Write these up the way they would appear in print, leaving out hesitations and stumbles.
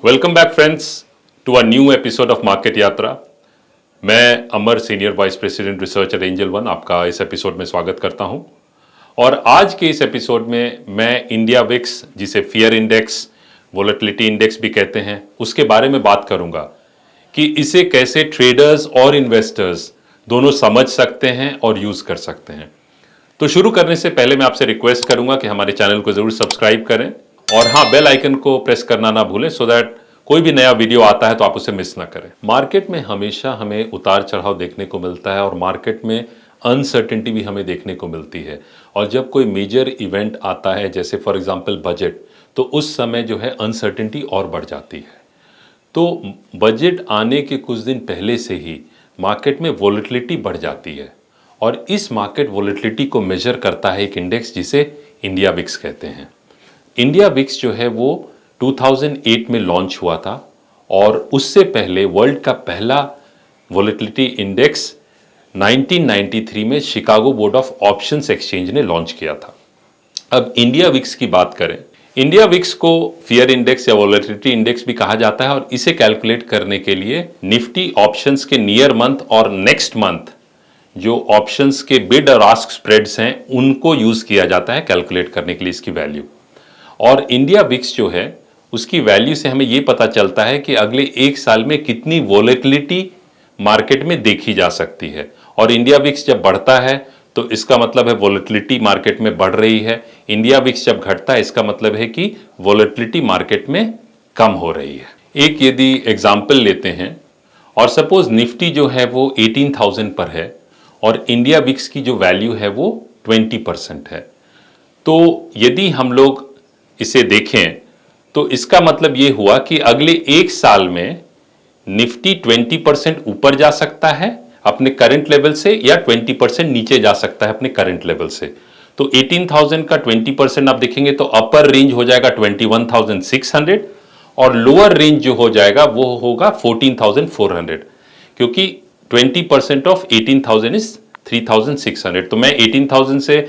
Welcome back friends to a new episode of market Yatra. मैं Amar, senior vice president research at Angel One, आपका इस episode में स्वागत करता हूं। और आज के इस एपिसोड में मैं इंडिया विक्स, जिसे फियर इंडेक्स, वोलेटिलिटी इंडेक्स भी कहते हैं, उसके बारे में बात करूंगा कि इसे कैसे ट्रेडर्स और इन्वेस्टर्स दोनों समझ सकते हैं और यूज कर सकते हैं। तो शुरू करने से पहले मैं आपसे रिक्वेस्ट करूंगा कि हमारे चैनल को जरूर सब्सक्राइब करें और हाँ, बेल आइकन को प्रेस करना ना भूलें, सो दैट कोई भी नया वीडियो आता है तो आप उसे मिस ना करें। मार्केट में हमेशा हमें उतार चढ़ाव देखने को मिलता है और मार्केट में अनसर्टेनिटी भी हमें देखने को मिलती है। और जब कोई मेजर इवेंट आता है, जैसे फॉर एग्जांपल बजट, तो उस समय जो है अनसर्टेनिटी और बढ़ जाती है। तो बजट आने के कुछ दिन पहले से ही मार्केट में वोलेटिलिटी बढ़ जाती है और इस मार्केट वोलेटिलिटी को मेजर करता है एक इंडेक्स जिसे इंडिया विक्स कहते हैं। इंडिया विक्स जो है वो 2008 में लॉन्च हुआ था और उससे पहले वर्ल्ड का पहला वोलेटिलिटी इंडेक्स 1993 में Chicago board of options exchange ने लॉन्च किया था। अब इंडिया विक्स की बात करें, इंडिया विक्स को फियर इंडेक्स या वोलेटिलिटी इंडेक्स भी कहा जाता है और इसे कैलकुलेट करने के लिए निफ्टी ऑप्शंस के नियर मंथ और नेक्स्ट मंथ जो ऑप्शंस के बिड और आस्क स्प्रेड्स हैं उनको यूज किया जाता है कैलकुलेट करने के लिए इसकी वैल्यू। और इंडिया विक्स जो है उसकी वैल्यू से हमें यह पता चलता है कि अगले एक साल में कितनी वोलेटिलिटी मार्केट में देखी जा सकती है। और इंडिया विक्स जब बढ़ता है तो इसका मतलब है वोलेटिलिटी मार्केट में बढ़ रही है। इंडिया विक्स जब घटता है इसका मतलब है कि वोलेटिलिटी मार्केट में कम हो रही है। एक यदि एग्जाम्पल लेते हैं और सपोज निफ्टी जो है वो 18,000 पर है और इंडिया विक्स की जो वैल्यू है वो 20% है, तो यदि हम लोग इसे देखें तो इसका मतलब यह हुआ कि अगले एक साल में निफ्टी 20% ऊपर जा सकता है अपने करंट लेवल से या 20% नीचे जा सकता है अपने करंट लेवल से। तो 18,000 का 20% आप देखेंगे तो अपर रेंज हो जाएगा 21,600 और लोअर रेंज जो हो जाएगा वो होगा 14,400, क्योंकि 20% ऑफ 18,000 इज 3,600। तो मैं 18,000 से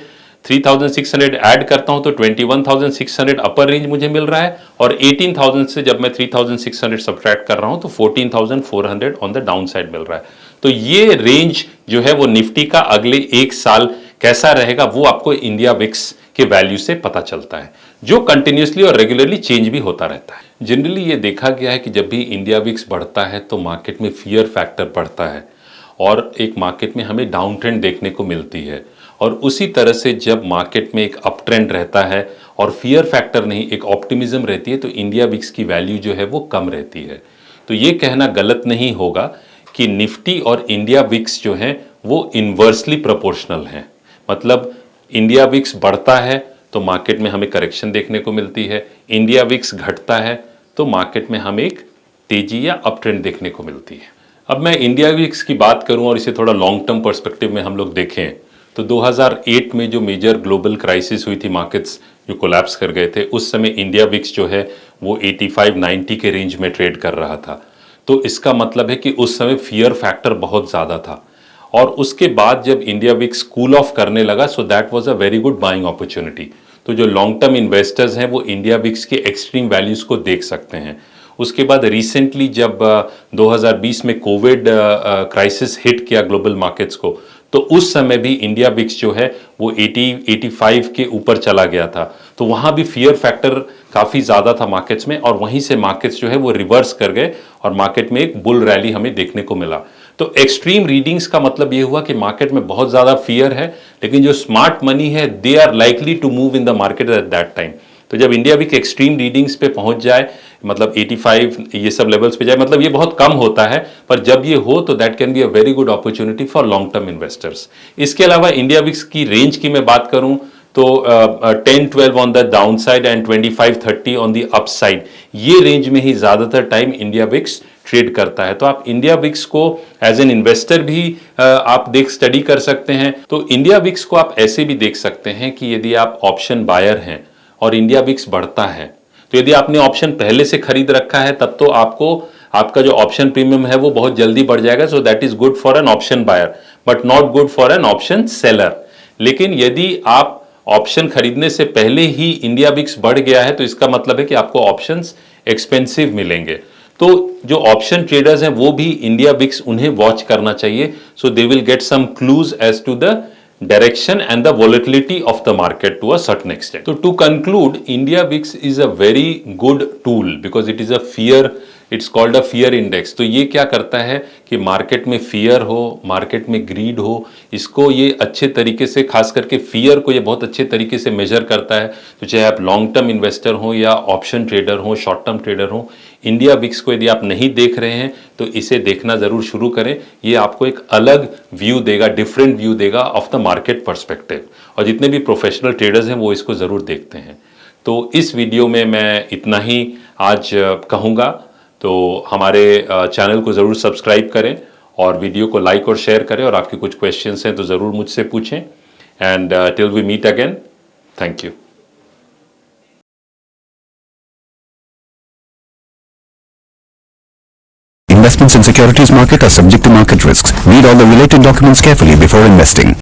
3,600 ऐड करता हूं तो 21,600 अपर रेंज मुझे मिल रहा है और 18,000 से जब मैं 3,600 सब्ट्रैक्ट कर रहा हूं तो 14,400 ऑन द डाउन साइड मिल रहा है। तो ये रेंज जो है वो निफ्टी का अगले एक साल कैसा रहेगा वो आपको इंडिया विक्स के वैल्यू से पता चलता है, जो कंटिन्यूसली और रेगुलरली चेंज भी होता रहता है। जनरली ये देखा गया है कि जब भी इंडिया विक्स बढ़ता है तो मार्केट में फियर फैक्टर बढ़ता है और एक मार्केट में हमें डाउन ट्रेंड देखने को मिलती है। और उसी तरह से जब मार्केट में एक अप ट्रेंड रहता है और फियर फैक्टर नहीं, एक ऑप्टिमिज्म रहती है, तो इंडिया विक्स की वैल्यू जो है वो कम रहती है। तो ये कहना गलत नहीं होगा कि निफ्टी और इंडिया विक्स जो है वो इन्वर्सली प्रोपोर्शनल हैं। मतलब इंडिया विक्स बढ़ता है तो मार्केट में हमें करेक्शन देखने को मिलती है, इंडिया विक्स घटता है तो मार्केट में हमें एक तेजी या अप ट्रेंड देखने को मिलती है। अब मैं इंडिया विक्स की बात करूं और इसे थोड़ा लॉन्ग टर्म पर्सपेक्टिव में हम लोग देखें तो 2008 में जो मेजर ग्लोबल क्राइसिस हुई थी, मार्केट्स जो कोलैप्स कर गए थे, उस समय इंडिया विक्स जो है वो 85-90 के रेंज में ट्रेड कर रहा था। तो इसका मतलब है कि उस समय फियर फैक्टर बहुत ज़्यादा था और उसके बाद जब इंडिया विक्स कूल ऑफ करने लगा, so that was a very good buying opportunity. तो जो लॉन्ग टर्म इन्वेस्टर्स हैं वो इंडिया विक्स के एक्सट्रीम वैल्यूज़ को देख सकते हैं। उसके बाद रिसेंटली जब 2020 में कोविड क्राइसिस हिट किया ग्लोबल मार्केट्स को, तो उस समय भी इंडिया विक्स जो है वो 80-85 के ऊपर चला गया था। तो वहाँ भी फियर फैक्टर काफ़ी ज़्यादा था मार्केट्स में और वहीं से मार्केट्स जो है वो रिवर्स कर गए और मार्केट में एक बुल रैली हमें देखने को मिला। तो एक्सट्रीम रीडिंग्स का मतलब ये हुआ कि मार्केट में बहुत ज़्यादा फियर है, लेकिन जो स्मार्ट मनी है they are likely to move in the market at that time. तो जब इंडिया विक एक्सट्रीम रीडिंग्स पे पहुंच जाए, मतलब 85 ये सब लेवल्स पे जाए, मतलब ये बहुत कम होता है, पर जब ये हो तो that can be a very good opportunity for long term investors. इसके अलावा इंडिया विक्स की रेंज की मैं बात करूं तो 10-12 on the down side and 25-30 on the up side, ये रेंज में ही ज्यादातर टाइम इंडिया विक्स ट्रेड करता है। तो आप इंडिया विक्स को एज एन इन्वेस्टर भी आप देख स्टडी कर सकते हैं। तो इंडिया विक्स को आप ऐसे भी देख सकते हैं कि यदि आप ऑप्शन बायर हैं और इंडिया विक्स बढ़ता है, तो यदि आपने ऑप्शन पहले से खरीद रखा है तब तो आपको आपका जो ऑप्शन प्रीमियम है वो बहुत जल्दी बढ़ जाएगा। So that is good for an option buyer but not good for an option seller. लेकिन यदि आप ऑप्शन खरीदने से पहले ही इंडिया विक्स बढ़ गया है तो इसका मतलब है कि आपको ऑप्शंस एक्सपेंसिव मिलेंगे। तो जो ऑप्शन ट्रेडर्स हैं वो भी इंडिया विक्स उन्हें वॉच करना चाहिए, so they will get some clues as to the direction and the volatility of the market to a certain extent. So to conclude, India VIX is a very good tool because it is a fear, it's called a fear index. तो ये क्या करता है कि market में fear हो, market में grid हो, इसको ये अच्छे तरीके से, खास करके फियर को ये बहुत अच्छे तरीके से मेजर करता है। तो चाहे आप लॉन्ग टर्म इन्वेस्टर हो या ऑप्शन ट्रेडर हो, शॉर्ट टर्म ट्रेडर हो, इंडिया विक्स को यदि आप नहीं देख रहे हैं तो इसे देखना ज़रूर शुरू करें। ये आपको एक अलग व्यू देगा, डिफरेंट व्यू देगा ऑफ द मार्केट पर्सपेक्टिव, और जितने भी प्रोफेशनल ट्रेडर्स हैं वो इसको ज़रूर देखते हैं। तो इस वीडियो में मैं इतना ही आज कहूँगा। तो हमारे चैनल को ज़रूर सब्सक्राइब करें और वीडियो को लाइक और शेयर करें, और आपके कुछ क्वेश्चंस हैं तो ज़रूर मुझसे पूछें। And till we meet again, thank you. Investments in securities market are subject to market risks. Read all the related documents carefully before investing.